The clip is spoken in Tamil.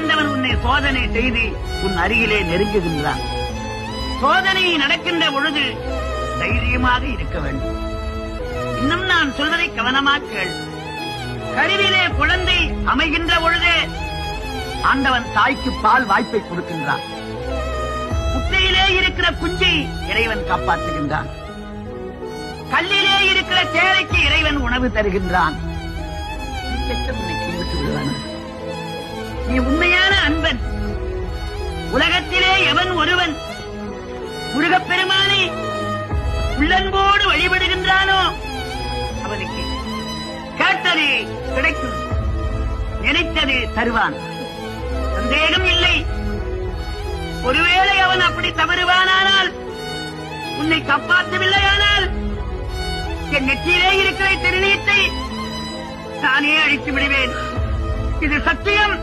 ஆண்டவன் உன்னை சோதனை செய்து உன் அருகிலே நெருங்குகின்றான். சோதனை நடக்கின்ற பொழுது தைரியமாக இருக்க வேண்டும். இன்னும் நான் சொல்வதை கவனமாக கேள். கருவிலே குழந்தை அமைகின்ற பொழுதே ஆண்டவன் தாய்க்கு பால் வாய்ப்பை கொடுக்கின்றான். முட்டையிலே இருக்கிற குஞ்சை இறைவன் காப்பாற்றுகின்றான். கல்லிலே இருக்கிற தேரைக்கு இறைவன் உணவு தருகின்றான். நீ உண்மையான அன்பன். உலகத்திலே எவன் ஒருவன் முருகப்பெருமானை உள்ளன்போடு வழிபடுகின்றானோ அவனுக்கு கேட்டது கிடைக்கும், நினைத்தது தருவான். சந்தேகம் இல்லை. ஒருவேளை அவன் அப்படி தவறுவானால், உன்னை காப்பாற்றவில்லையானால், என் நெற்றியிலே இருக்கிற திருநீத்தை நானே அழித்து விடுவேன். இது சத்தியம்.